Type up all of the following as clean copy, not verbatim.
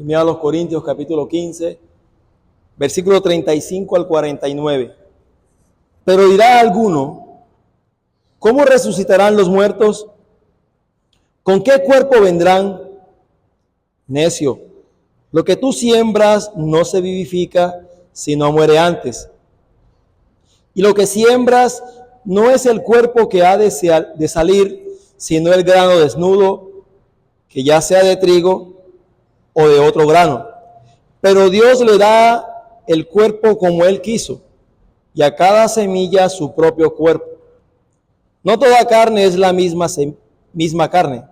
Primera a los Corintios, capítulo 15, versículo 35 al 49. Pero dirá alguno, ¿cómo resucitarán los muertos? ¿Con qué cuerpo vendrán? Necio, lo que tú siembras no se vivifica, sino muere antes. Y lo que siembras no es el cuerpo que ha de salir, sino el grano desnudo, que ya sea de trigo o de otro grano. Pero Dios le da el cuerpo como Él quiso, y a cada semilla su propio cuerpo. No toda carne es la misma carne,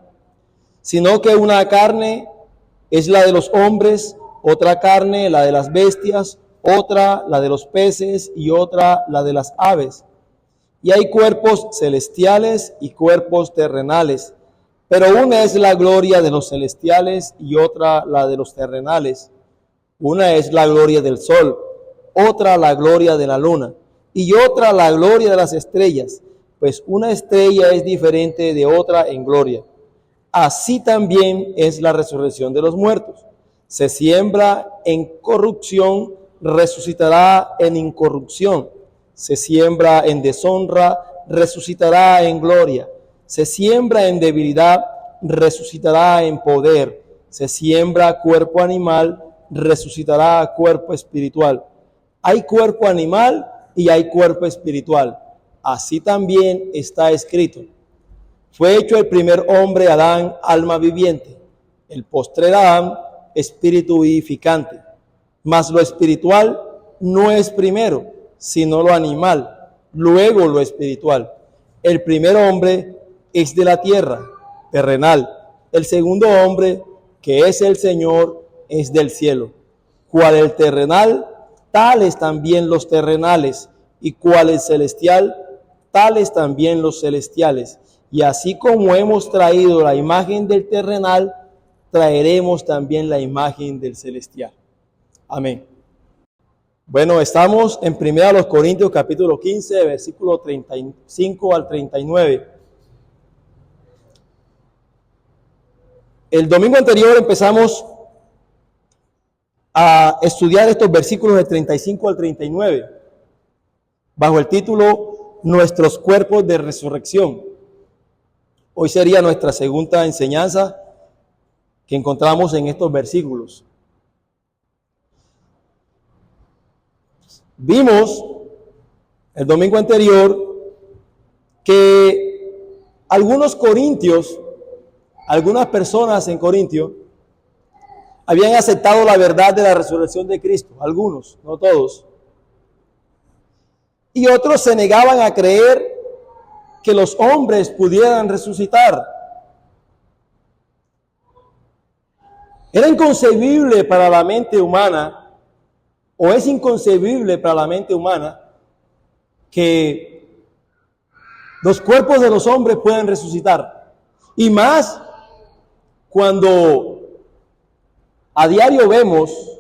sino que una carne es la de los hombres, otra carne la de las bestias, otra la de los peces y otra la de las aves. Y hay cuerpos celestiales y cuerpos terrenales, pero una es la gloria de los celestiales y otra la de los terrenales. Una es la gloria del sol, otra la gloria de la luna y otra la gloria de las estrellas, pues una estrella es diferente de otra en gloria. Así también es la resurrección de los muertos. Se siembra en corrupción, resucitará en incorrupción. Se siembra en deshonra, resucitará en gloria. Se siembra en debilidad, resucitará en poder. Se siembra cuerpo animal, resucitará cuerpo espiritual. Hay cuerpo animal y hay cuerpo espiritual. Así también está escrito. Fue hecho el primer hombre, Adán, alma viviente. El postrer Adán, espíritu vivificante. Mas lo espiritual no es primero, sino lo animal, luego lo espiritual. El primer hombre es de la tierra, terrenal. El segundo hombre, que es el Señor, es del cielo. Cual el terrenal, tales también los terrenales, y cual el celestial, tales también los celestiales. Y así como hemos traído la imagen del terrenal, traeremos también la imagen del celestial. Amén. Bueno, estamos en 1 Corintios capítulo 15, versículo 35 al 39. El domingo anterior empezamos a estudiar estos versículos de 35 al 39, bajo el título Nuestros cuerpos de resurrección. Hoy sería nuestra segunda enseñanza que encontramos en estos versículos. Vimos el domingo anterior que algunas personas en Corintio habían aceptado la verdad de la resurrección de Cristo, algunos, no todos. Y otros se negaban a creer que los hombres pudieran resucitar. Era inconcebible para la mente humana, o es inconcebible para la mente humana, que los cuerpos de los hombres puedan resucitar. Y más cuando a diario vemos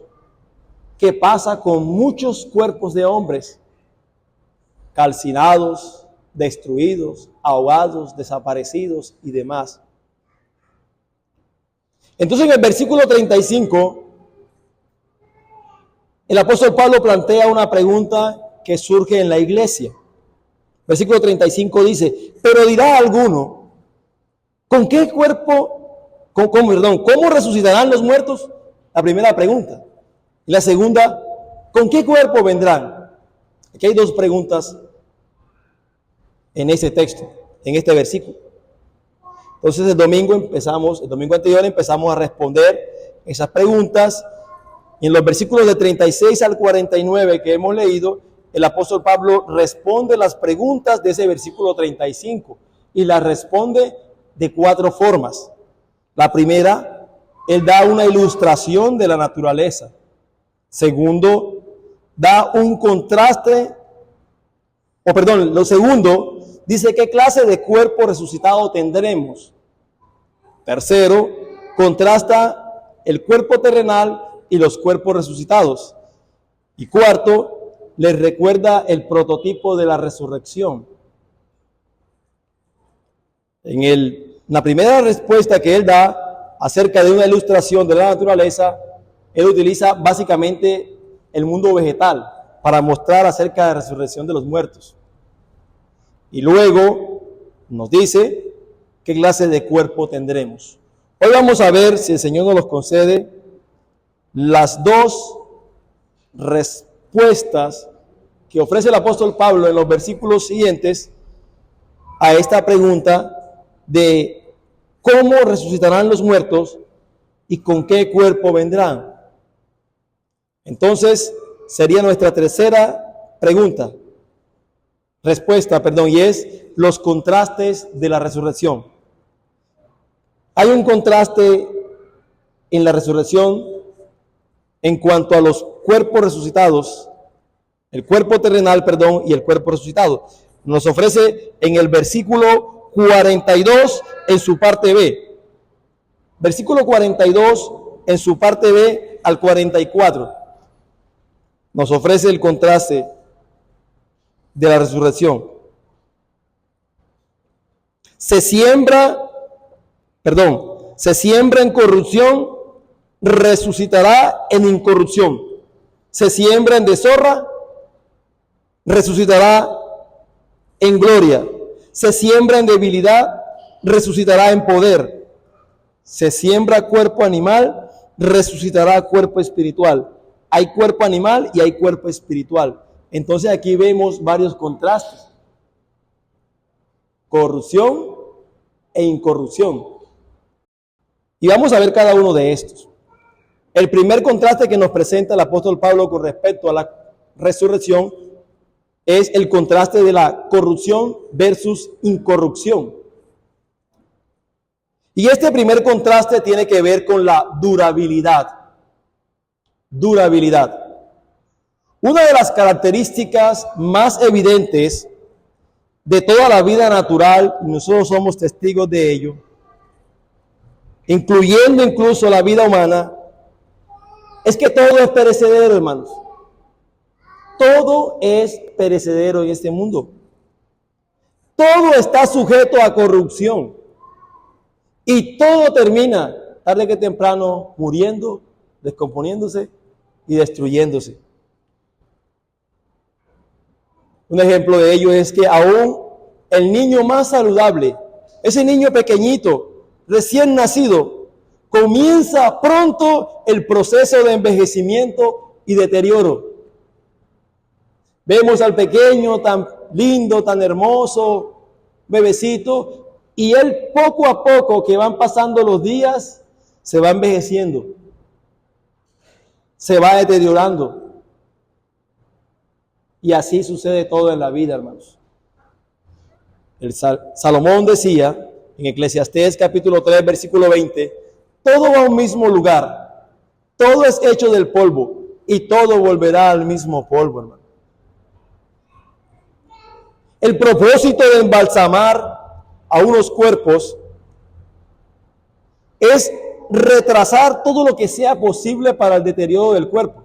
qué pasa con muchos cuerpos de hombres calcinados, destruidos, ahogados, desaparecidos y demás. Entonces en el versículo 35, el apóstol Pablo plantea una pregunta que surge en la iglesia. Versículo 35 dice, pero dirá alguno, ¿cómo resucitarán los muertos? La primera pregunta. Y la segunda, ¿con qué cuerpo vendrán? Aquí hay dos preguntas en ese texto, en este versículo. Entonces el domingo anterior empezamos a responder esas preguntas. Y en los versículos de 36 al 49 que hemos leído, el apóstol Pablo responde las preguntas de ese versículo 35 y las responde de 4 formas. La primera, él da una ilustración de la naturaleza. Segundo, da un contraste, lo segundo, dice qué clase de cuerpo resucitado tendremos. Tercero, contrasta el cuerpo terrenal y los cuerpos resucitados. Y cuarto, les recuerda el prototipo de la resurrección. En la primera respuesta que él da acerca de una ilustración de la naturaleza, él utiliza básicamente el mundo vegetal para mostrar acerca de la resurrección de los muertos. Y luego nos dice qué clase de cuerpo tendremos. Hoy vamos a ver, si el Señor nos los concede, las dos respuestas que ofrece el apóstol Pablo en los versículos siguientes a esta pregunta de cómo resucitarán los muertos y con qué cuerpo vendrán. Entonces, sería nuestra tercera respuesta, y es los contrastes de la resurrección. Hay un contraste en la resurrección en cuanto a los cuerpos resucitados, el cuerpo terrenal, y el cuerpo resucitado. Nos ofrece en el versículo 42 en su parte B. Versículo 42 en su parte B al 44. Nos ofrece el contraste de la resurrección. Se siembra en corrupción, resucitará en incorrupción. Se siembra en deshonra, resucitará en gloria. Se siembra en debilidad, resucitará en poder. Se siembra cuerpo animal, resucitará cuerpo espiritual. Hay cuerpo animal y hay cuerpo espiritual. Entonces aquí vemos varios contrastes. Corrupción e incorrupción. Y vamos a ver cada uno de estos. El primer contraste que nos presenta el apóstol Pablo con respecto a la resurrección es el contraste de la corrupción versus incorrupción. Y este primer contraste tiene que ver con la durabilidad. Una de las características más evidentes de toda la vida natural, y nosotros somos testigos de ello, incluyendo incluso la vida humana, es que todo es perecedero, hermanos. Todo es perecedero en este mundo. Todo está sujeto a corrupción. Y todo termina, tarde que temprano, muriendo, descomponiéndose y destruyéndose. Un ejemplo de ello es que aún el niño más saludable, ese niño pequeñito, recién nacido, comienza pronto el proceso de envejecimiento y deterioro. Vemos al pequeño tan lindo, tan hermoso, bebecito, y él poco a poco que van pasando los días, se va envejeciendo, se va deteriorando. Y así sucede todo en la vida, hermanos. Salomón decía en Eclesiastés capítulo 3, versículo 20, todo va a un mismo lugar, todo es hecho del polvo y todo volverá al mismo polvo, hermano. El propósito de embalsamar a unos cuerpos es retrasar todo lo que sea posible para el deterioro del cuerpo.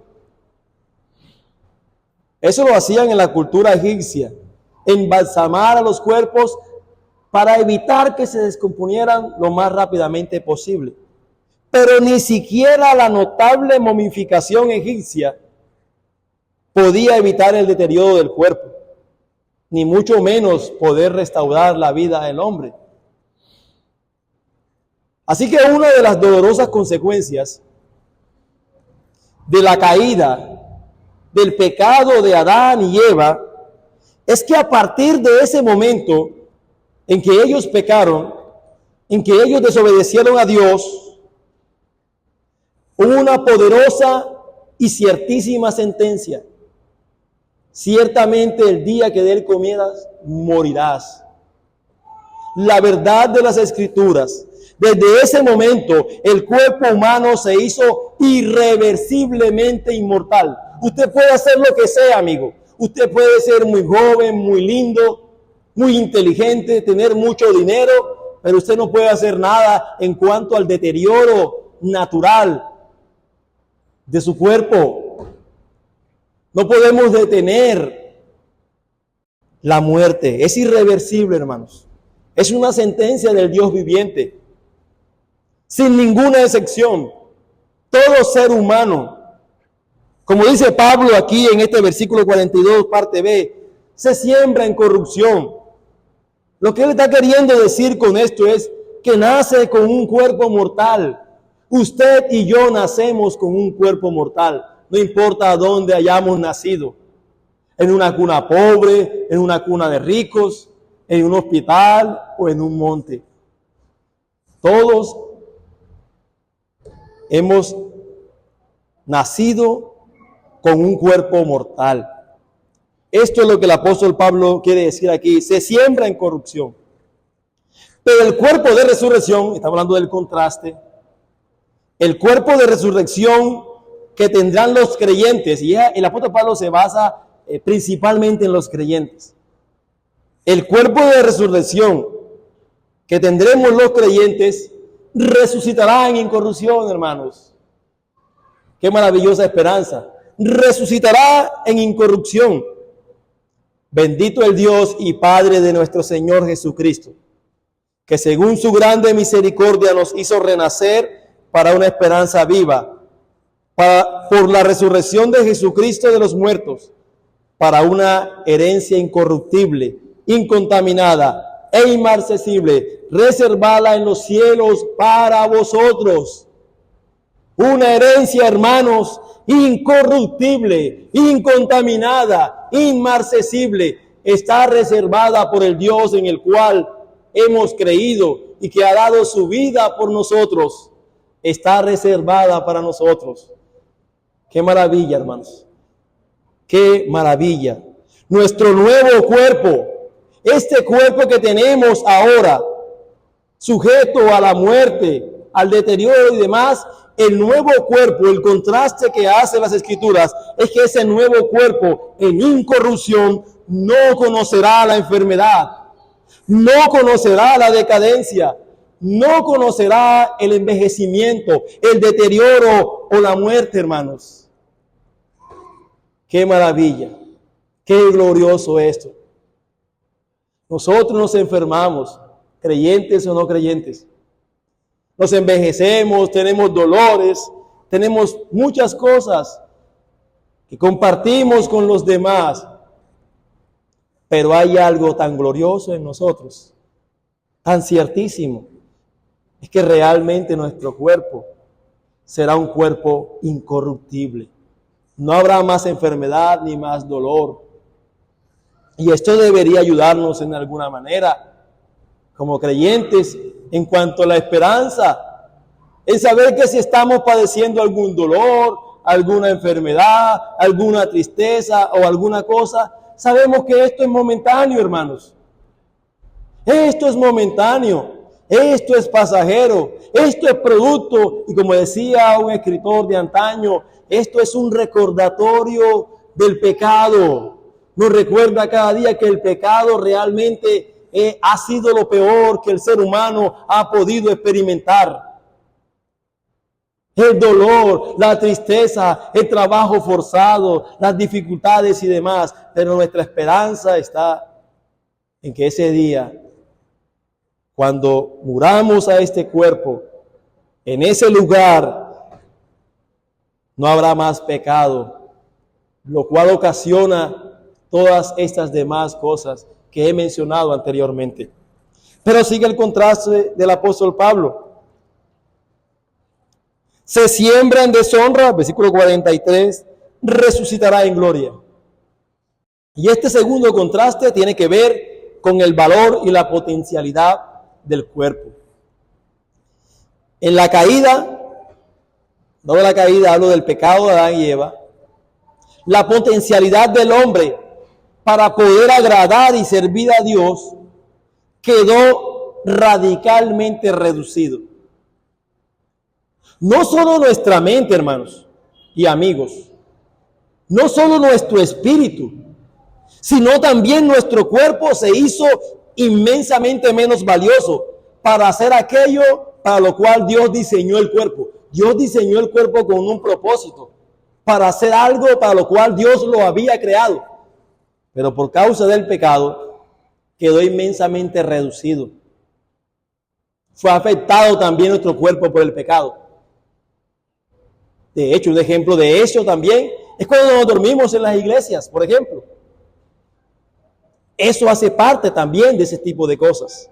Eso lo hacían en la cultura egipcia, embalsamar a los cuerpos para evitar que se descomponieran lo más rápidamente posible. Pero ni siquiera la notable momificación egipcia podía evitar el deterioro del cuerpo, ni mucho menos poder restaurar la vida del hombre. Así que una de las dolorosas consecuencias de la caída, del pecado de Adán y Eva, es que a partir de ese momento en que ellos pecaron, en que ellos desobedecieron a Dios, hubo una poderosa y ciertísima sentencia. Ciertamente el día que de él comieras, morirás. La verdad de las Escrituras, desde ese momento el cuerpo humano se hizo irreversiblemente inmortal. Usted puede hacer lo que sea, amigo. Usted puede ser muy joven, muy lindo, muy inteligente, tener mucho dinero, pero usted no puede hacer nada en cuanto al deterioro natural de su cuerpo. No podemos detener la muerte. Es irreversible, hermanos. Es una sentencia del Dios viviente, sin ninguna excepción. Todo ser humano, como dice Pablo aquí en este versículo 42, parte B, se siembra en corrupción. Lo que él está queriendo decir con esto es que nace con un cuerpo mortal. Usted y yo nacemos con un cuerpo mortal. No importa dónde hayamos nacido. En una cuna pobre, en una cuna de ricos, en un hospital o en un monte. Todos hemos nacido con un cuerpo mortal. Esto es lo que el apóstol Pablo quiere decir aquí. Se siembra en corrupción. Pero el cuerpo de resurrección, estamos hablando del contraste, el cuerpo de resurrección que tendrán los creyentes, y el apóstol Pablo se basa principalmente en los creyentes. El cuerpo de resurrección que tendremos los creyentes resucitará en incorrupción, hermanos. Qué maravillosa esperanza. Resucitará en incorrupción. Bendito el Dios y Padre de nuestro Señor Jesucristo, que según su grande misericordia nos hizo renacer para una esperanza viva, por la resurrección de Jesucristo de los muertos, para una herencia incorruptible, incontaminada e inmarcesible, reservada en los cielos para vosotros. Una herencia, hermanos, incorruptible, incontaminada, inmarcesible, está reservada por el Dios en el cual hemos creído y que ha dado su vida por nosotros. Está reservada para nosotros. Qué maravilla, hermanos. Qué maravilla. Nuestro nuevo cuerpo, este cuerpo que tenemos ahora, sujeto a la muerte, al deterioro y demás, el nuevo cuerpo, el contraste que hace las Escrituras es que ese nuevo cuerpo en incorrupción no conocerá la enfermedad, no conocerá la decadencia, no conocerá el envejecimiento, el deterioro o la muerte, hermanos. Qué maravilla, qué glorioso esto. Nosotros nos enfermamos, creyentes o no creyentes. Nos envejecemos, tenemos dolores, tenemos muchas cosas que compartimos con los demás. Pero hay algo tan glorioso en nosotros, tan ciertísimo, es que realmente nuestro cuerpo será un cuerpo incorruptible. No habrá más enfermedad ni más dolor. Y esto debería ayudarnos en alguna manera, como creyentes, en cuanto a la esperanza, en saber que si estamos padeciendo algún dolor, alguna enfermedad, alguna tristeza o alguna cosa, sabemos que esto es momentáneo, hermanos. Esto es momentáneo, esto es pasajero, esto es producto, y como decía un escritor de antaño, esto es un recordatorio del pecado. Nos recuerda cada día que el pecado realmente ha sido lo peor que el ser humano ha podido experimentar. El dolor, la tristeza, el trabajo forzado, las dificultades y demás. Pero nuestra esperanza está en que ese día, cuando muramos a este cuerpo, en ese lugar no habrá más pecado, lo cual ocasiona todas estas demás cosas que he mencionado anteriormente. Pero sigue el contraste del apóstol Pablo. Se siembra en deshonra, versículo 43, resucitará en gloria. Y este segundo contraste tiene que ver con el valor y la potencialidad del cuerpo. En la caída, no de la caída, hablo del pecado de Adán y Eva, la potencialidad del hombre para poder agradar y servir a Dios quedó radicalmente reducido. No solo nuestra mente, hermanos y amigos, no solo nuestro espíritu, sino también nuestro cuerpo se hizo inmensamente menos valioso para hacer aquello para lo cual Dios diseñó el cuerpo. Dios diseñó el cuerpo con un propósito, para hacer algo para lo cual Dios lo había creado. Pero por causa del pecado quedó inmensamente reducido. Fue afectado también nuestro cuerpo por el pecado. De hecho, un ejemplo de eso también es cuando nos dormimos en las iglesias, por ejemplo. Eso hace parte también de ese tipo de cosas.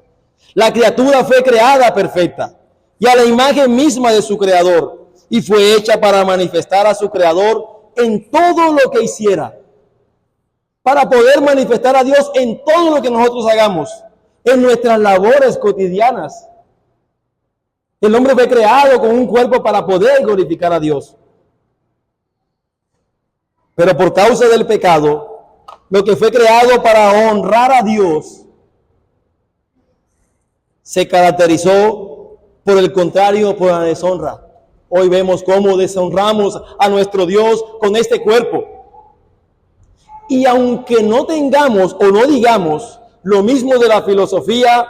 La criatura fue creada perfecta y a la imagen misma de su creador, y fue hecha para manifestar a su creador en todo lo que hiciera, para poder manifestar a Dios en todo lo que nosotros hagamos, en nuestras labores cotidianas. El hombre fue creado con un cuerpo para poder glorificar a Dios. Pero por causa del pecado, lo que fue creado para honrar a Dios se caracterizó, por el contrario, por la deshonra. Hoy vemos cómo deshonramos a nuestro Dios con este cuerpo. Y aunque no tengamos o no digamos lo mismo de la filosofía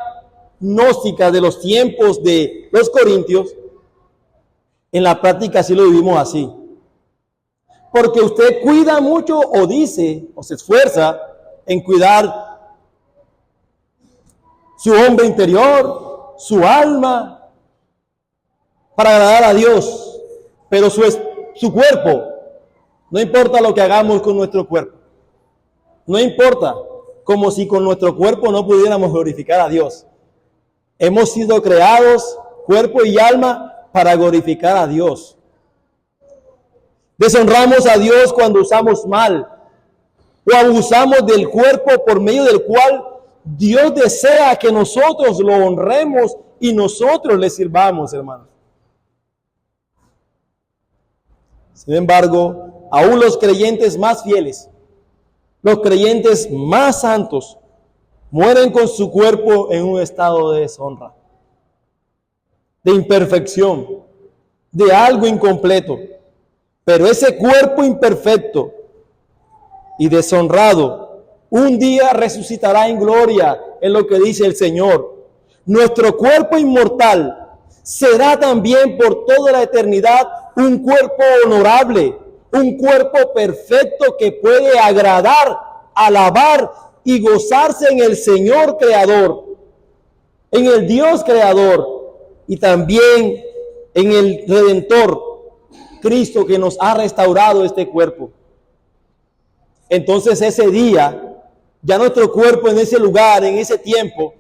gnóstica de los tiempos de los corintios, en la práctica sí lo vivimos así. Porque usted cuida mucho o dice o se esfuerza en cuidar su hombre interior, su alma, para agradar a Dios. Pero su cuerpo, no importa lo que hagamos con nuestro cuerpo. No importa, como si con nuestro cuerpo no pudiéramos glorificar a Dios. Hemos sido creados, cuerpo y alma, para glorificar a Dios. Deshonramos a Dios cuando usamos mal o abusamos del cuerpo por medio del cual Dios desea que nosotros lo honremos y nosotros le sirvamos, hermanos. Sin embargo, aún los creyentes más fieles, los creyentes más santos, mueren con su cuerpo en un estado de deshonra, de imperfección, de algo incompleto. Pero ese cuerpo imperfecto y deshonrado un día resucitará en gloria, en lo que dice el Señor. Nuestro cuerpo inmortal será también por toda la eternidad un cuerpo honorable, un cuerpo perfecto que puede agradar, alabar y gozarse en el Señor Creador, en el Dios Creador y también en el Redentor, Cristo, que nos ha restaurado este cuerpo. Entonces ese día, ya nuestro cuerpo en ese lugar, en ese tiempo,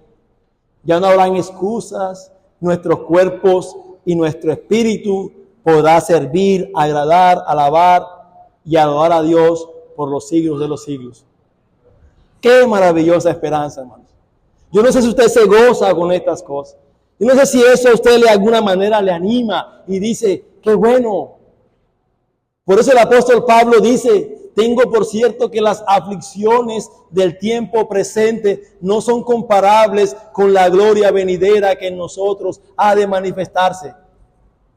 ya no habrán excusas. Nuestros cuerpos y nuestro espíritu podrá servir, agradar, alabar y adorar a Dios por los siglos de los siglos. Qué maravillosa esperanza, hermanos. Yo no sé si usted se goza con estas cosas. Yo no sé si eso a usted de alguna manera le anima y dice, qué bueno. Por eso el apóstol Pablo dice, tengo por cierto que las aflicciones del tiempo presente no son comparables con la gloria venidera que en nosotros ha de manifestarse.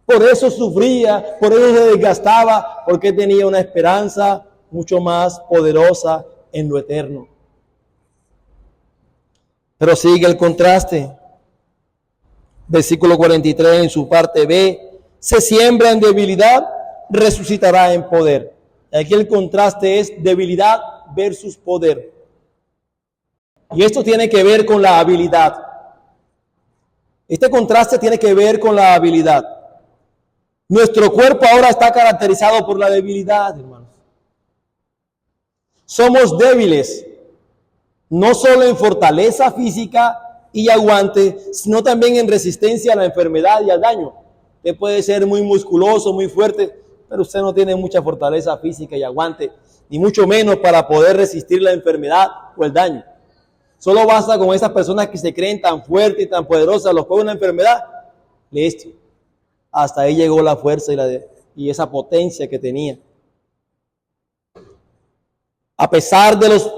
Por eso sufría, por eso se desgastaba, porque tenía una esperanza mucho más poderosa en lo eterno. Pero sigue el contraste. Versículo 43 en su parte B, se siembra en debilidad, resucitará en poder. Aquí el contraste es debilidad versus poder. Y esto tiene que ver con la habilidad. Este contraste tiene que ver con la habilidad. Nuestro cuerpo ahora está caracterizado por la debilidad, hermanos. Somos débiles, no solo en fortaleza física y aguante, sino también en resistencia a la enfermedad y al daño. Usted puede ser muy musculoso, muy fuerte, pero usted no tiene mucha fortaleza física y aguante, ni mucho menos para poder resistir la enfermedad o el daño. Solo basta con esas personas que se creen tan fuertes y tan poderosas, los coge una enfermedad, listo. Hasta ahí llegó la fuerza y esa potencia que tenía. A pesar de los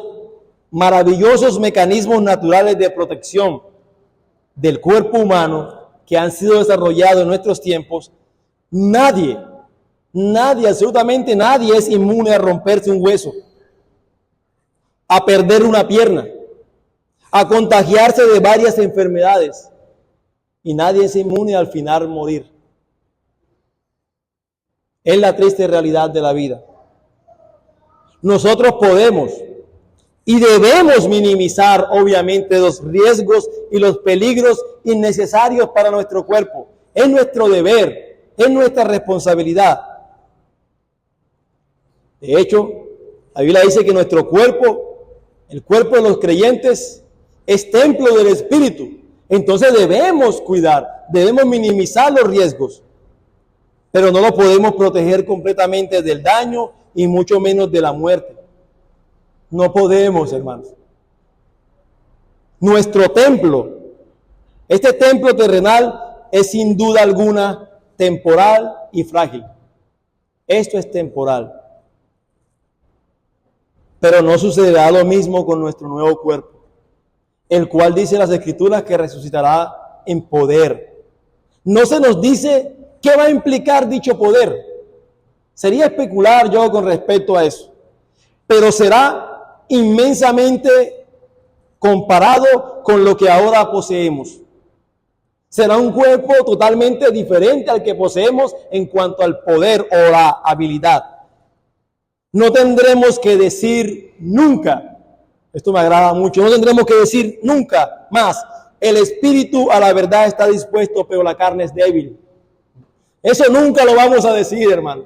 maravillosos mecanismos naturales de protección del cuerpo humano que han sido desarrollados en nuestros tiempos, nadie, absolutamente nadie es inmune a romperse un hueso, a perder una pierna, a contagiarse de varias enfermedades, y nadie es inmune al final morir. Es la triste realidad de la vida. Nosotros podemos y debemos minimizar, obviamente, los riesgos y los peligros innecesarios para nuestro cuerpo. Es nuestro deber, es nuestra responsabilidad. De hecho, la Biblia dice que nuestro cuerpo, el cuerpo de los creyentes, es templo del Espíritu. Entonces debemos cuidar, debemos minimizar los riesgos, pero no lo podemos proteger completamente del daño y mucho menos de la muerte. No podemos, hermanos. Nuestro templo, este templo terrenal, es sin duda alguna temporal y frágil. Esto es temporal. Pero no sucederá lo mismo con nuestro nuevo cuerpo, el cual dice las Escrituras que resucitará en poder. No se nos dice qué va a implicar dicho poder. Sería especular yo con respecto a eso, pero será inmensamente comparado con lo que ahora poseemos. Será un cuerpo totalmente diferente al que poseemos en cuanto al poder o la habilidad. No tendremos que decir nunca, esto me agrada mucho, no tendremos que decir nunca más, el espíritu a la verdad está dispuesto, pero la carne es débil. Eso nunca lo vamos a decir, hermano.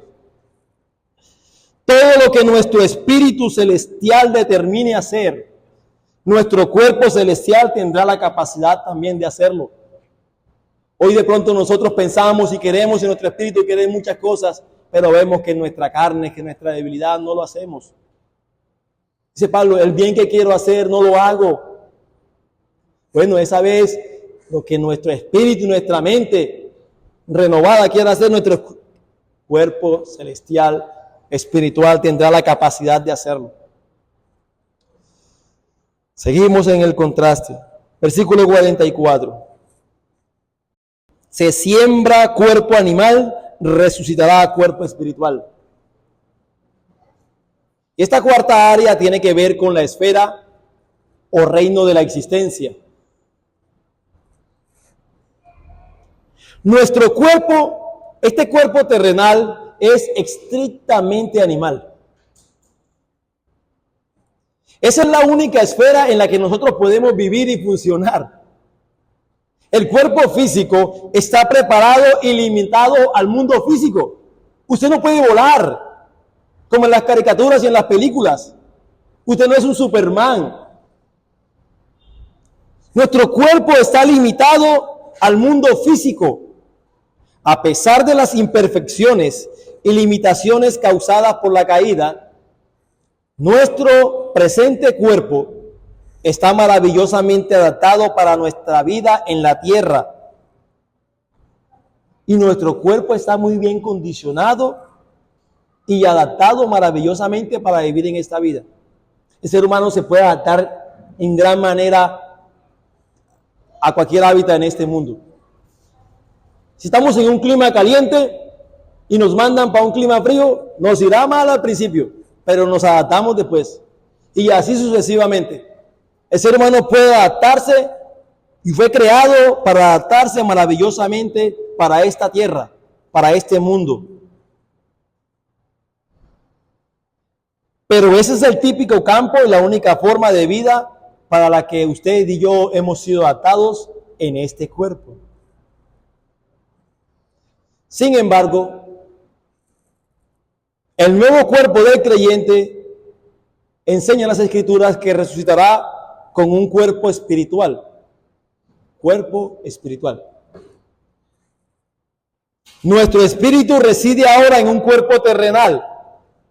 Todo lo que nuestro espíritu celestial determine hacer, nuestro cuerpo celestial tendrá la capacidad también de hacerlo. Hoy de pronto nosotros pensamos y queremos en nuestro espíritu quiere muchas cosas, pero vemos que en nuestra carne, que en nuestra debilidad no lo hacemos. Dice Pablo, el bien que quiero hacer no lo hago. Bueno, esa vez lo que nuestro espíritu y nuestra mente renovada quiere hacer, nuestro cuerpo celestial, espiritual, tendrá la capacidad de hacerlo. Seguimos en el contraste. Versículo 44. Se siembra cuerpo animal, resucitará cuerpo espiritual. Esta cuarta área tiene que ver con la esfera o reino de la existencia. Nuestro cuerpo, este cuerpo terrenal, es estrictamente animal. Esa es la única esfera en la que nosotros podemos vivir y funcionar. El cuerpo físico está preparado y limitado al mundo físico. Usted no puede volar como en las caricaturas y en las películas. Usted no es un Superman. Nuestro cuerpo está limitado al mundo físico. A pesar de las imperfecciones y limitaciones causadas por la caída, nuestro presente cuerpo está maravillosamente adaptado para nuestra vida en la tierra. Y nuestro cuerpo está muy bien condicionado y adaptado maravillosamente para vivir en esta vida. El ser humano se puede adaptar en gran manera a cualquier hábitat en este mundo. Si estamos en un clima caliente y nos mandan para un clima frío, nos irá mal al principio, pero nos adaptamos después. Y así sucesivamente. El ser humano puede adaptarse y fue creado para adaptarse maravillosamente para esta tierra, para este mundo. Pero ese es el típico campo y la única forma de vida para la que usted y yo hemos sido adaptados en este cuerpo. Sin embargo, el nuevo cuerpo del creyente enseña las Escrituras que resucitará con un cuerpo espiritual. Cuerpo espiritual. Nuestro espíritu reside ahora en un cuerpo terrenal,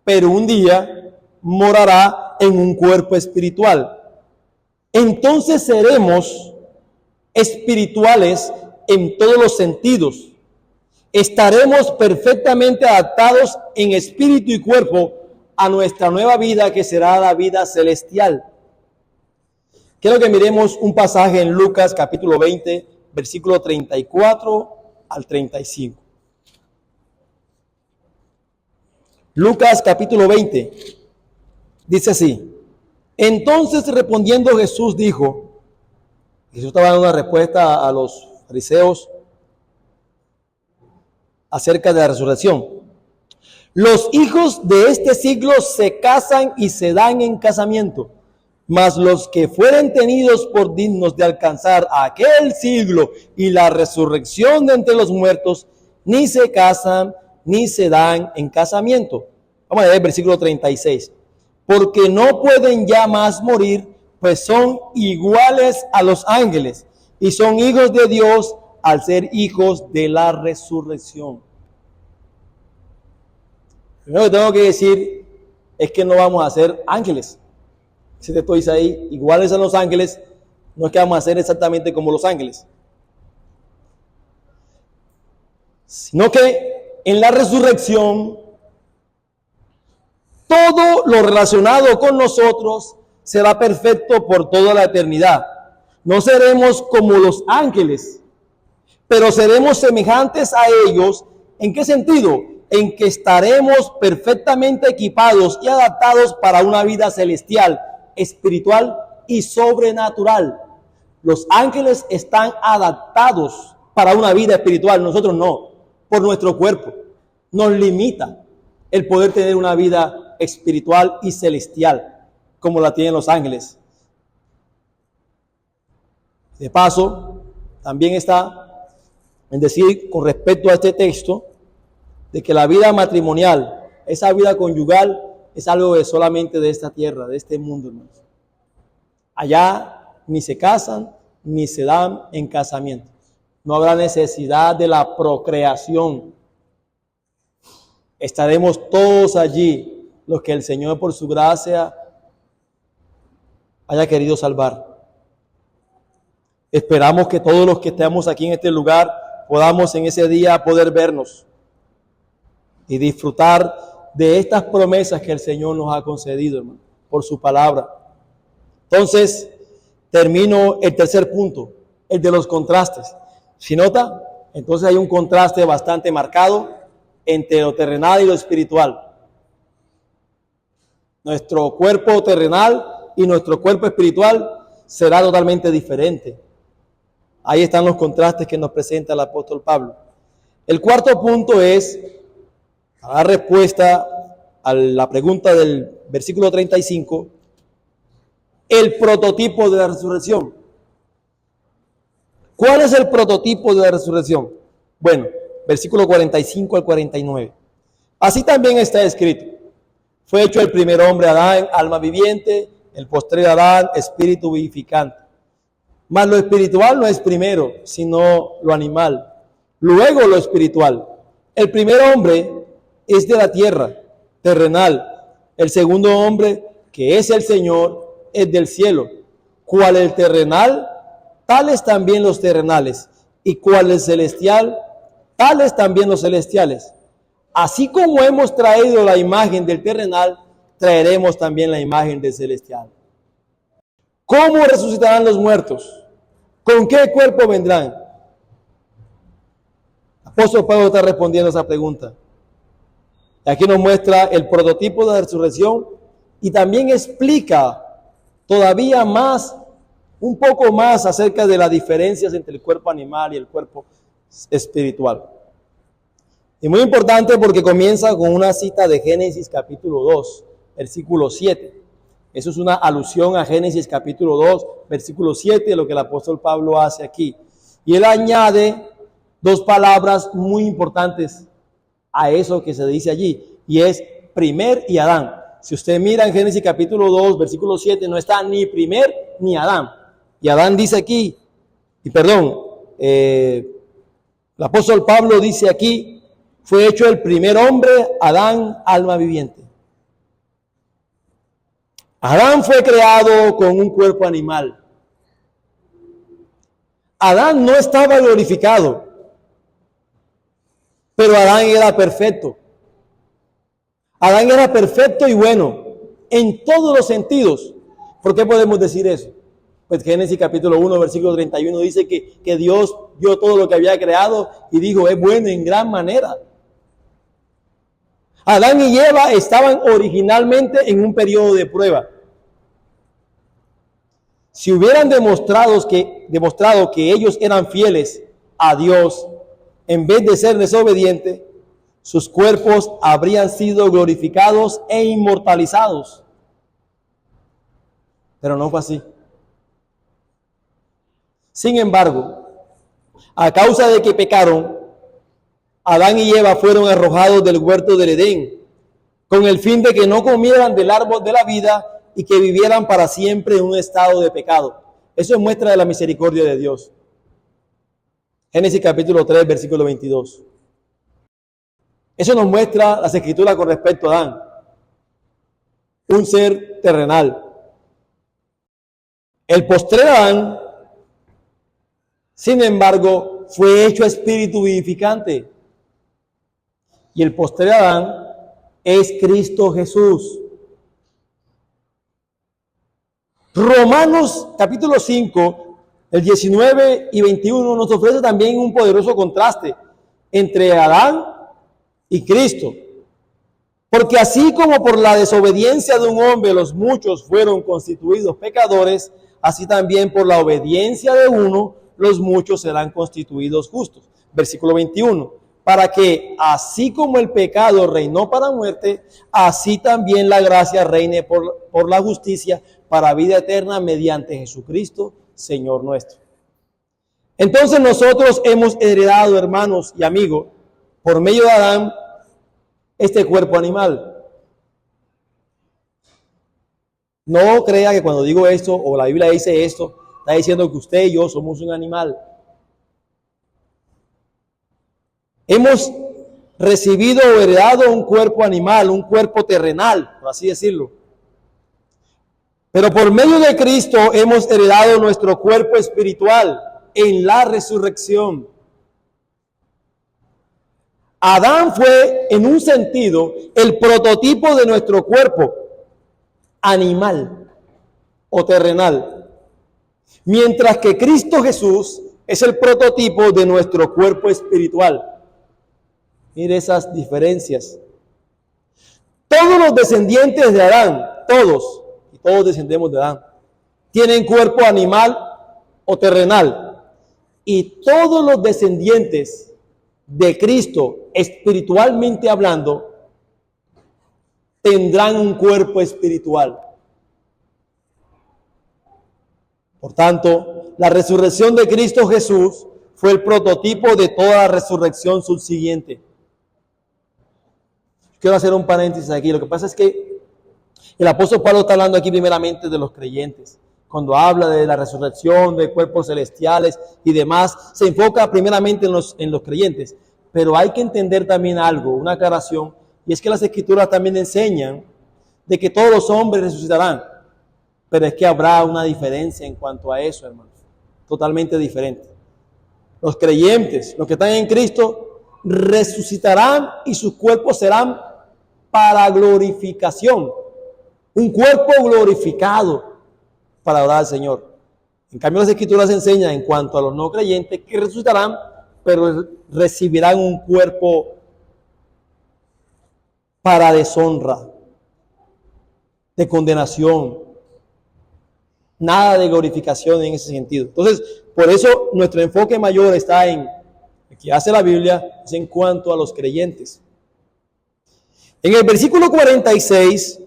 pero un día morará en un cuerpo espiritual. Entonces seremos espirituales en todos los sentidos. Estaremos perfectamente adaptados en espíritu y cuerpo a nuestra nueva vida, que será la vida celestial. Quiero que miremos un pasaje en Lucas capítulo 20, versículo 34 al 35. Lucas capítulo 20 dice así: entonces respondiendo Jesús dijo, Jesús estaba dando una respuesta a los fariseos acerca de la resurrección. Los hijos de este siglo se casan y se dan en casamiento, mas los que fueren tenidos por dignos de alcanzar aquel siglo y la resurrección de entre los muertos, ni se casan ni se dan en casamiento, Vamos a leer el versículo 36. Porque no pueden ya más morir, pues son iguales a los ángeles y son hijos de Dios al ser hijos de la resurrección. Lo primero que tengo que decir es que no vamos a ser ángeles. Si te dice ahí, iguales a los ángeles, no es que vamos a ser exactamente como los ángeles, sino que en la resurrección todo lo relacionado con nosotros será perfecto por toda la eternidad. No seremos como los ángeles, pero seremos semejantes a ellos. ¿En qué sentido? En que estaremos perfectamente equipados y adaptados para una vida celestial, espiritual y sobrenatural. Los ángeles están adaptados para una vida espiritual, nosotros no, por nuestro cuerpo. Nos limita el poder tener una vida espiritual y celestial como la tienen los ángeles. De paso, también está en decir con respecto a este texto de que la vida matrimonial, esa vida conyugal, es algo de solamente de esta tierra, de este mundo, hermanos. Allá ni se casan ni se dan en casamiento. No habrá necesidad de la procreación. Estaremos todos allí, los que el Señor por su gracia haya querido salvar. Esperamos que todos los que estemos aquí en este lugar podamos en ese día poder vernos y disfrutar de estas promesas que el Señor nos ha concedido, hermano, por su palabra. Entonces, termino el tercer punto, el de los contrastes. ¿Sí nota? Entonces hay un contraste bastante marcado entre lo terrenal y lo espiritual. Nuestro cuerpo terrenal y nuestro cuerpo espiritual será totalmente diferente. Ahí están los contrastes que nos presenta el apóstol Pablo. El cuarto punto es la respuesta a la pregunta del versículo 35, el prototipo de la resurrección. ¿Cuál es el prototipo de la resurrección? Bueno, versículo 45 al 49. Así también está escrito. Fue hecho el primer hombre Adán, alma viviente, el postrer Adán, espíritu vivificante. Mas lo espiritual no es primero, sino lo animal. Luego lo espiritual. El primer hombre es de la tierra, terrenal. El segundo hombre, que es el Señor, es del cielo. ¿Cuál el terrenal? Tales también los terrenales. ¿Y cuál el celestial? Tales también los celestiales. Así como hemos traído la imagen del terrenal, traeremos también la imagen del celestial. ¿Cómo resucitarán los muertos? ¿Con qué cuerpo vendrán? El apóstol Pablo está respondiendo a esa pregunta. Aquí nos muestra el prototipo de la resurrección y también explica todavía más, un poco más acerca de las diferencias entre el cuerpo animal y el cuerpo espiritual. Y muy importante porque comienza con una cita de Génesis capítulo 2, versículo 7. Eso es una alusión a Génesis capítulo 2, versículo 7, lo que el apóstol Pablo hace aquí. Y él añade dos palabras muy importantes a eso que se dice allí, y es primer y Adán. Si usted mira en Génesis capítulo 2, versículo 7, no está ni primer ni Adán. Y Adán dice aquí, el apóstol Pablo dice aquí, fue hecho el primer hombre, Adán, alma viviente. Adán fue creado con un cuerpo animal. Adán no estaba glorificado, pero Adán era perfecto. Adán era perfecto y bueno en todos los sentidos. ¿Por qué podemos decir eso? Pues Génesis capítulo 1, versículo 31 dice que Dios vio todo lo que había creado y dijo, es bueno en gran manera. Adán y Eva estaban originalmente en un periodo de prueba. Si hubieran demostrado que ellos eran fieles a Dios, en vez de ser desobedientes, sus cuerpos habrían sido glorificados e inmortalizados. Pero no fue así. Sin embargo, a causa de que pecaron, Adán y Eva fueron arrojados del huerto del Edén con el fin de que no comieran del árbol de la vida y que vivieran para siempre en un estado de pecado. Eso es muestra de la misericordia de Dios. Génesis capítulo 3, versículo 22. Eso nos muestra las escrituras con respecto a Adán, un ser terrenal. El postrer Adán, sin embargo, fue hecho espíritu vivificante. Y el postrer Adán es Cristo Jesús. Romanos capítulo 5, el 19 y 21 nos ofrece también un poderoso contraste entre Adán y Cristo. Porque así como por la desobediencia de un hombre los muchos fueron constituidos pecadores, así también por la obediencia de uno los muchos serán constituidos justos. Versículo 21. Para que así como el pecado reinó para muerte, así también la gracia reine por la justicia para vida eterna mediante Jesucristo, Señor nuestro. Entonces nosotros hemos heredado, hermanos y amigos, por medio de Adán, este cuerpo animal. No crea que cuando digo esto, o la Biblia dice esto, está diciendo que usted y yo somos un animal. Hemos recibido o heredado un cuerpo animal, un cuerpo terrenal, por así decirlo. Pero por medio de Cristo hemos heredado nuestro cuerpo espiritual en la resurrección. Adán fue, en un sentido, el prototipo de nuestro cuerpo animal o terrenal, mientras que Cristo Jesús es el prototipo de nuestro cuerpo espiritual. Mire esas diferencias. Todos los descendientes de Adán, todos descendemos de Adán, tienen cuerpo animal o terrenal. Y todos los descendientes de Cristo, espiritualmente hablando, tendrán un cuerpo espiritual. Por tanto, la resurrección de Cristo Jesús fue el prototipo de toda la resurrección subsiguiente. Quiero hacer un paréntesis aquí. Lo que pasa es que el apóstol Pablo está hablando aquí primeramente de los creyentes. Cuando habla de la resurrección, de cuerpos celestiales y demás, se enfoca primeramente en los creyentes. Pero hay que entender también algo, una aclaración, y es que las escrituras también enseñan de que todos los hombres resucitarán. Pero es que habrá una diferencia en cuanto a eso, hermanos. Totalmente diferente. Los creyentes, los que están en Cristo, resucitarán y sus cuerpos serán para glorificación. Un cuerpo glorificado para adorar al Señor. En cambio, las escrituras enseñan en cuanto a los no creyentes que resucitarán, pero recibirán un cuerpo para deshonra, de condenación. Nada de glorificación en ese sentido. Entonces, por eso nuestro enfoque mayor está en, que hace la Biblia, es en cuanto a los creyentes. En el versículo 46,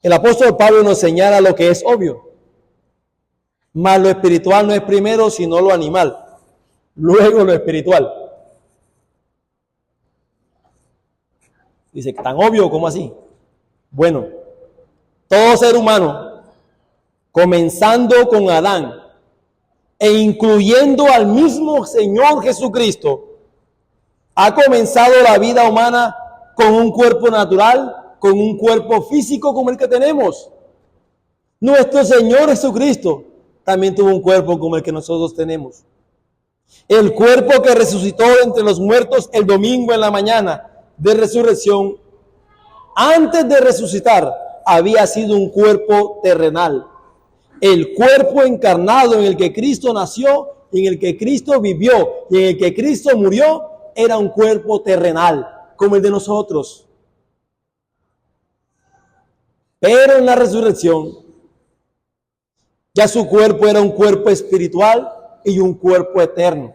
el apóstol Pablo nos señala lo que es obvio. Mas lo espiritual no es primero, sino lo animal. Luego lo espiritual. Dice, ¿tan obvio? ¿Cómo así? Bueno, todo ser humano, comenzando con Adán e incluyendo al mismo Señor Jesucristo, ha comenzado la vida humana con un cuerpo natural, con un cuerpo físico como el que tenemos. Nuestro Señor Jesucristo también tuvo un cuerpo como el que nosotros tenemos. El cuerpo que resucitó entre los muertos el domingo en la mañana de resurrección, antes de resucitar, había sido un cuerpo terrenal. El cuerpo encarnado en el que Cristo nació, en el que Cristo vivió y en el que Cristo murió, era un cuerpo terrenal, como el de nosotros. Pero en la resurrección, ya su cuerpo era un cuerpo espiritual y un cuerpo eterno.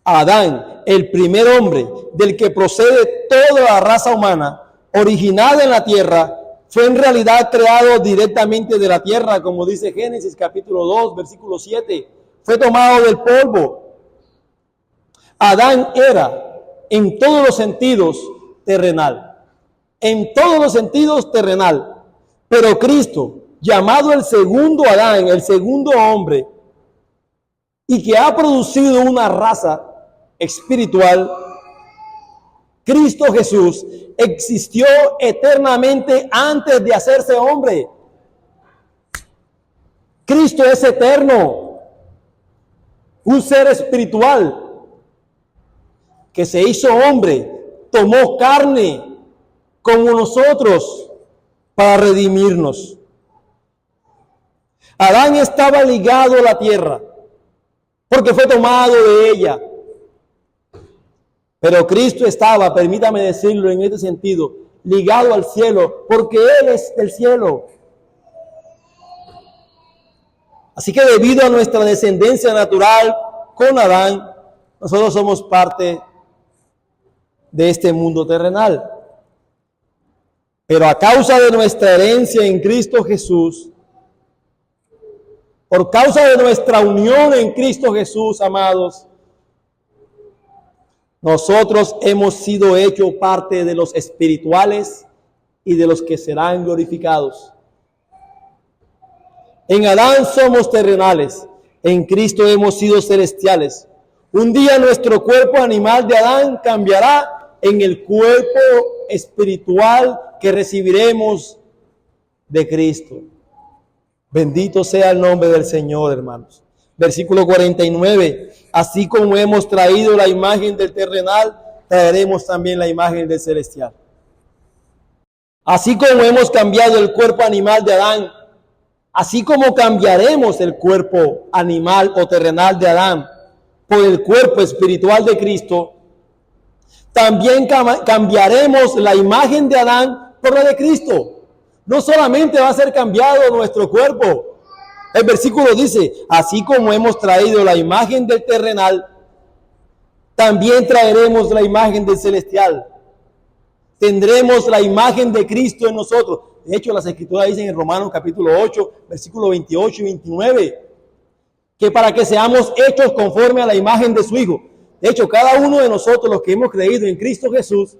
Adán, el primer hombre del que procede toda la raza humana, originada en la tierra, fue en realidad creado directamente de la tierra, como dice Génesis capítulo 2, versículo 7. Fue tomado del polvo. Adán era, en todos los sentidos, terrenal. En todos los sentidos terrenal. Pero Cristo, llamado el segundo Adán, el segundo hombre, y que ha producido una raza espiritual, Cristo Jesús existió eternamente antes de hacerse hombre. Cristo es eterno, un ser espiritual que se hizo hombre, tomó carne como nosotros para redimirnos. Adán estaba ligado a la tierra porque fue tomado de ella. Pero Cristo estaba, permítame decirlo en este sentido, ligado al cielo porque Él es del cielo. Así que debido a nuestra descendencia natural con Adán, nosotros somos parte de este mundo terrenal. Pero a causa de nuestra herencia en Cristo Jesús, por causa de nuestra unión en Cristo Jesús, amados, nosotros hemos sido hechos parte de los espirituales y de los que serán glorificados. En Adán somos terrenales, en Cristo hemos sido celestiales. Un día nuestro cuerpo animal de Adán cambiará en el cuerpo espiritual que recibiremos de Cristo. Bendito sea el nombre del Señor, hermanos. Versículo 49. Así como hemos traído la imagen del terrenal, traeremos también la imagen del celestial. Así como hemos cambiado el cuerpo animal de Adán, así como cambiaremos el cuerpo animal o terrenal de Adán por el cuerpo espiritual de Cristo, también cambiaremos la imagen de Adán por la de Cristo. No solamente va a ser cambiado nuestro cuerpo. El versículo dice, así como hemos traído la imagen del terrenal, también traeremos la imagen del celestial. Tendremos la imagen de Cristo en nosotros. De hecho, las Escrituras dicen en Romanos capítulo 8, versículos 28 y 29, que para que seamos hechos conforme a la imagen de su Hijo. De hecho, cada uno de nosotros, los que hemos creído en Cristo Jesús,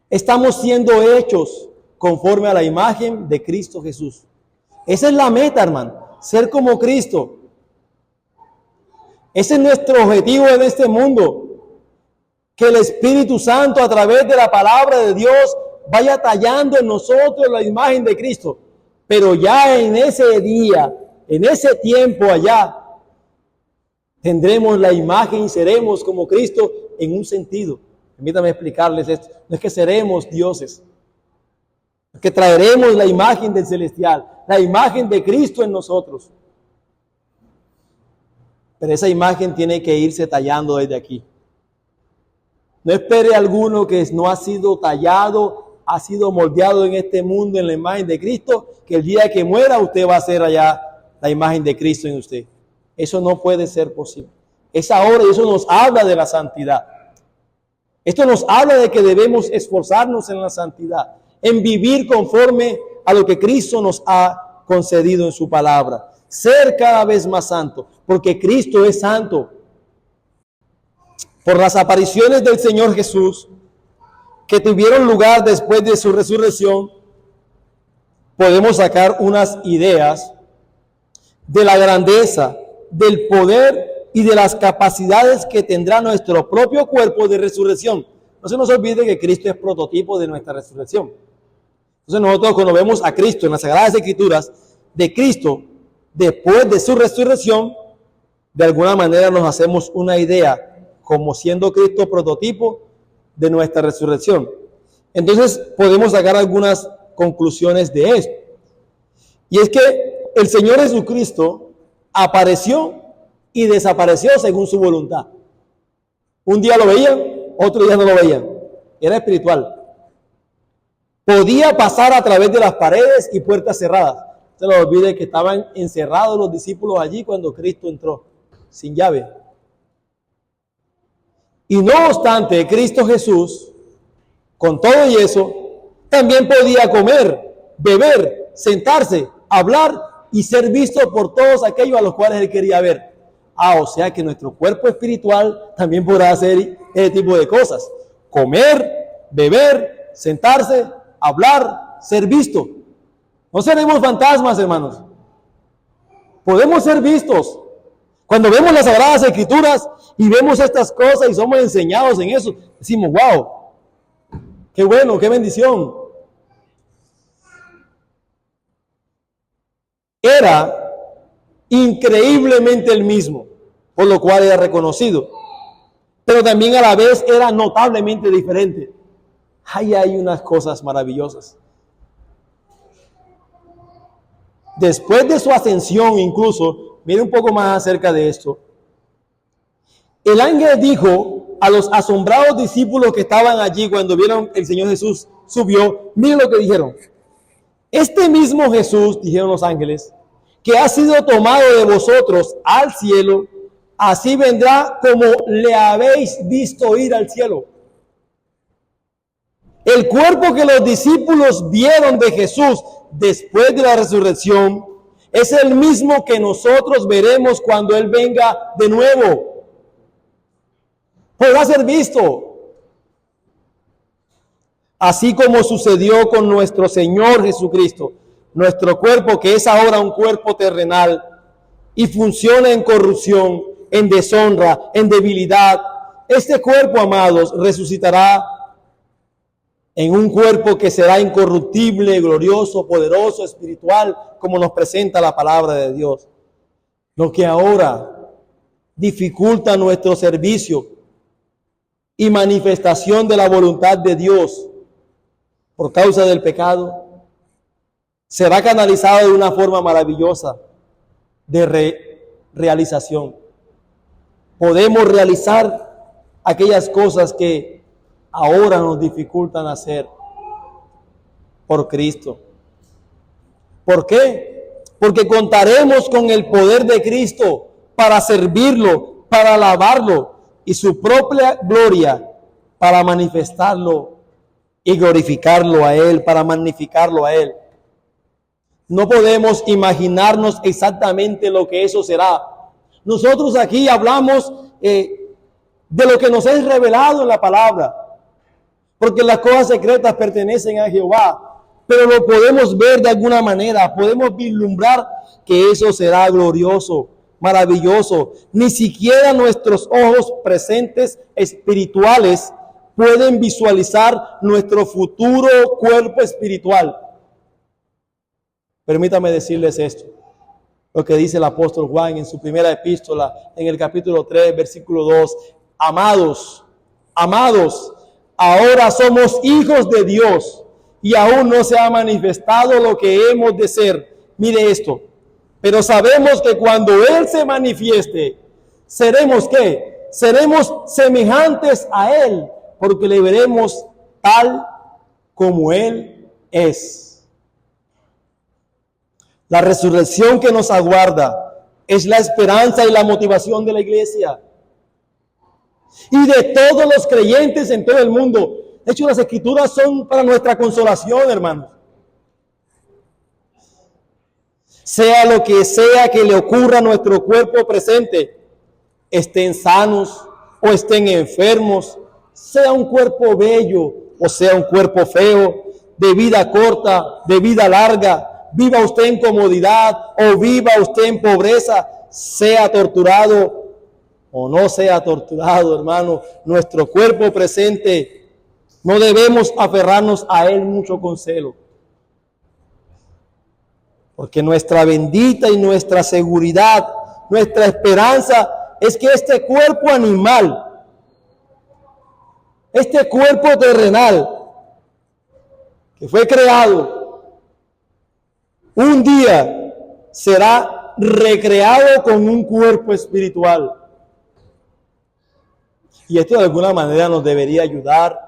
estamos siendo hechos conforme a la imagen de Cristo Jesús. Esa es la meta, hermano, ser como Cristo. Ese es nuestro objetivo en este mundo. Que el Espíritu Santo, a través de la palabra de Dios, vaya tallando en nosotros la imagen de Cristo. Pero ya en ese día, en ese tiempo allá, tendremos la imagen y seremos como Cristo en un sentido. Permítame explicarles esto. No es que seremos dioses, es que traeremos la imagen del celestial, la imagen de Cristo en nosotros. Pero esa imagen tiene que irse tallando desde aquí. No espere alguno que no ha sido tallado, ha sido moldeado en este mundo en la imagen de Cristo, que el día que muera usted va a ser allá la imagen de Cristo en usted. Eso no puede ser posible. Es ahora, y eso nos habla de la santidad. Esto nos habla de que debemos esforzarnos en la santidad, en vivir conforme a lo que Cristo nos ha concedido en su palabra. Ser cada vez más santo, porque Cristo es santo. Por las apariciones del Señor Jesús, que tuvieron lugar después de su resurrección, podemos sacar unas ideas de la grandeza, del poder y de las capacidades que tendrá nuestro propio cuerpo de resurrección. No se nos olvide que Cristo es prototipo de nuestra resurrección. Entonces nosotros, cuando vemos a Cristo en las Sagradas Escrituras, de Cristo después de su resurrección, de alguna manera nos hacemos una idea como siendo Cristo prototipo de nuestra resurrección. Entonces podemos sacar algunas conclusiones de esto. Y es que el Señor Jesucristo apareció y desapareció según su voluntad. Un día lo veían, otro día no lo veían. Era espiritual. Podía pasar a través de las paredes y puertas cerradas. No se les olvide que estaban encerrados los discípulos allí cuando Cristo entró, sin llave. Y no obstante, Cristo Jesús, con todo y eso, también podía comer, beber, sentarse, hablar y ser visto por todos aquellos a los cuales Él quería ver. O sea que nuestro cuerpo espiritual también podrá hacer ese tipo de cosas. Comer, beber, sentarse, hablar, ser visto. No seremos fantasmas, hermanos. Podemos ser vistos. Cuando vemos las Sagradas Escrituras y vemos estas cosas y somos enseñados en eso, decimos, wow, qué bueno, qué bendición. Era increíblemente el mismo, por lo cual era reconocido, pero también a la vez era notablemente diferente. Ahí hay unas cosas maravillosas. Después de su ascensión, incluso, mire un poco más acerca de esto. El ángel dijo a los asombrados discípulos que estaban allí cuando vieron el Señor Jesús subió, miren lo que dijeron. Este mismo Jesús, dijeron los ángeles, que ha sido tomado de vosotros al cielo, así vendrá como le habéis visto ir al cielo. El cuerpo que los discípulos vieron de Jesús después de la resurrección es el mismo que nosotros veremos cuando Él venga de nuevo. Podrá ser visto. Así como sucedió con nuestro Señor Jesucristo, nuestro cuerpo que es ahora un cuerpo terrenal y funciona en corrupción, en deshonra, en debilidad. Este cuerpo, amados, resucitará en un cuerpo que será incorruptible, glorioso, poderoso, espiritual, como nos presenta la palabra de Dios. Lo que ahora dificulta nuestro servicio y manifestación de la voluntad de Dios por causa del pecado, será canalizado de una forma maravillosa de realización. Podemos realizar aquellas cosas que ahora nos dificultan hacer por Cristo. ¿Por qué? Porque contaremos con el poder de Cristo para servirlo, para alabarlo y su propia gloria para manifestarlo y glorificarlo a Él, para magnificarlo a Él. No podemos imaginarnos exactamente lo que eso será. Nosotros aquí hablamos de lo que nos es revelado en la palabra, porque las cosas secretas pertenecen a Jehová, pero lo podemos ver de alguna manera, podemos vislumbrar que eso será glorioso, maravilloso. Ni siquiera nuestros ojos presentes espirituales pueden visualizar nuestro futuro cuerpo espiritual. Permítame decirles esto, lo que dice el apóstol Juan en su primera epístola, en el capítulo 3, versículo 2. Amados, ahora somos hijos de Dios y aún no se ha manifestado lo que hemos de ser. Mire esto, pero sabemos que cuando Él se manifieste, seremos ¿qué? Seremos semejantes a Él, porque le veremos tal como Él es. La resurrección que nos aguarda es la esperanza y la motivación de la iglesia y de todos los creyentes en todo el mundo. De hecho, las escrituras son para nuestra consolación, hermanos. Sea lo que sea que le ocurra a nuestro cuerpo presente, estén sanos o estén enfermos, sea un cuerpo bello o sea un cuerpo feo, de vida corta, de vida larga, viva usted en comodidad o viva usted en pobreza, sea torturado o no sea torturado, hermano, nuestro cuerpo presente, no debemos aferrarnos a él mucho con celo. Porque nuestra bendita y nuestra seguridad, nuestra esperanza es que este cuerpo animal, este cuerpo terrenal que fue creado, un día será recreado con un cuerpo espiritual. Y esto de alguna manera nos debería ayudar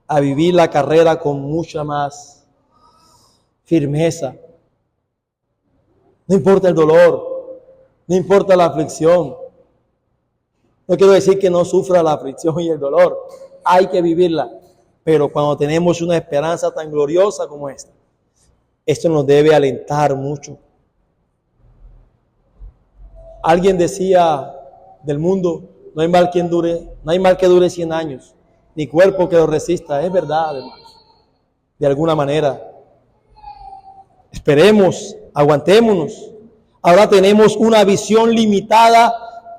a vivir la carrera con mucha más firmeza. No importa el dolor, no importa la aflicción. No quiero decir que no sufra la aflicción y el dolor. Hay que vivirla. Pero cuando tenemos una esperanza tan gloriosa como esta, esto nos debe alentar mucho. Alguien decía del mundo, no hay mal que dure 100 años. ni cuerpo que lo resista. Es verdad, hermanos. De alguna manera. Esperemos, aguantémonos. Ahora tenemos una visión limitada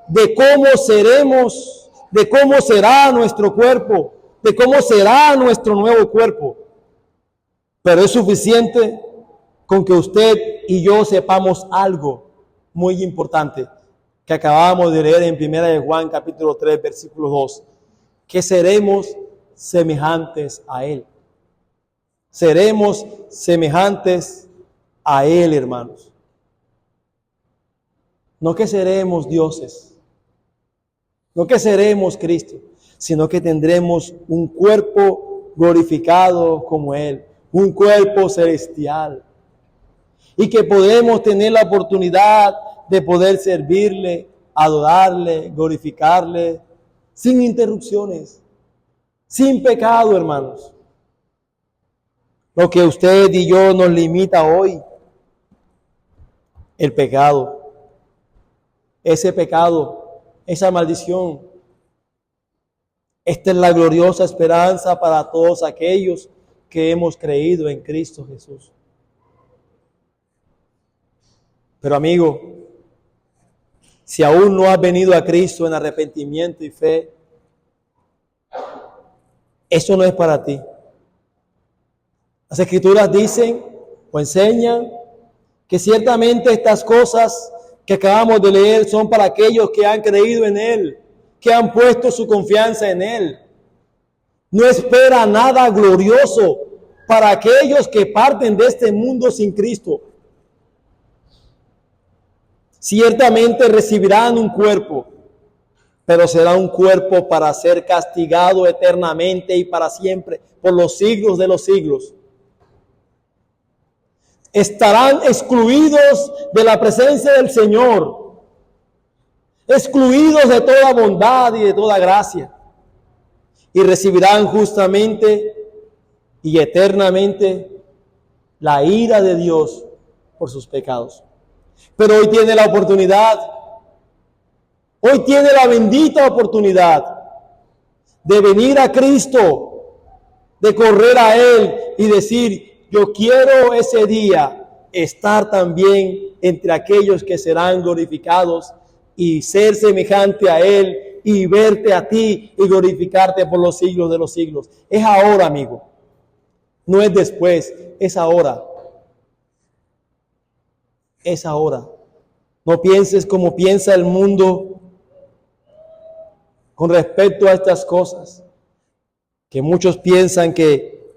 de cómo seremos, de cómo será nuestro cuerpo, de cómo será nuestro nuevo cuerpo. Pero es suficiente con que usted y yo sepamos algo muy importante que acabamos de leer en 1 de Juan capítulo 3 versículo 2, que seremos semejantes a Él. Seremos semejantes a Él, hermanos. No que seremos dioses, no que seremos Cristo, sino que tendremos un cuerpo glorificado como Él, un cuerpo celestial. Y que podemos tener la oportunidad de poder servirle, adorarle, glorificarle, sin interrupciones, sin pecado, hermanos. Lo que usted y yo nos limita hoy, el pecado. Ese pecado, esa maldición. Esta es la gloriosa esperanza para todos aquellos que hemos creído en Cristo Jesús. Pero amigo, si aún no has venido a Cristo en arrepentimiento y fe, eso no es para ti. Las Escrituras dicen o enseñan que ciertamente estas cosas que acabamos de leer son para aquellos que han creído en Él, que han puesto su confianza en Él. No espera nada glorioso para aquellos que parten de este mundo sin Cristo. Ciertamente recibirán un cuerpo, pero será un cuerpo para ser castigado eternamente y para siempre, por los siglos de los siglos. Estarán excluidos de la presencia del Señor, excluidos de toda bondad y de toda gracia, y recibirán justamente y eternamente la ira de Dios por sus pecados. Pero hoy tiene la oportunidad, hoy tiene la bendita oportunidad de venir a Cristo, de correr a Él y decir: yo quiero ese día estar también entre aquellos que serán glorificados y ser semejante a Él y verte a ti y glorificarte por los siglos de los siglos. Es ahora, amigo. No es después, es ahora. Es ahora. No pienses como piensa el mundo con respecto a estas cosas. Que muchos piensan que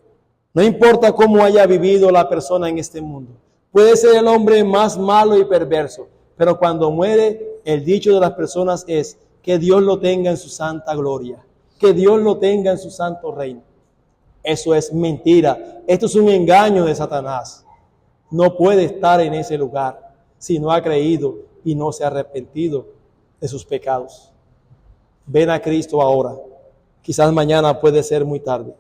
no importa cómo haya vivido la persona en este mundo. Puede ser el hombre más malo y perverso, pero cuando muere, el dicho de las personas es que Dios lo tenga en su santa gloria, que Dios lo tenga en su santo reino. Eso es mentira. Esto es un engaño de Satanás. No puede estar en ese lugar si no ha creído y no se ha arrepentido de sus pecados. Ven a Cristo ahora. Quizás mañana puede ser muy tarde.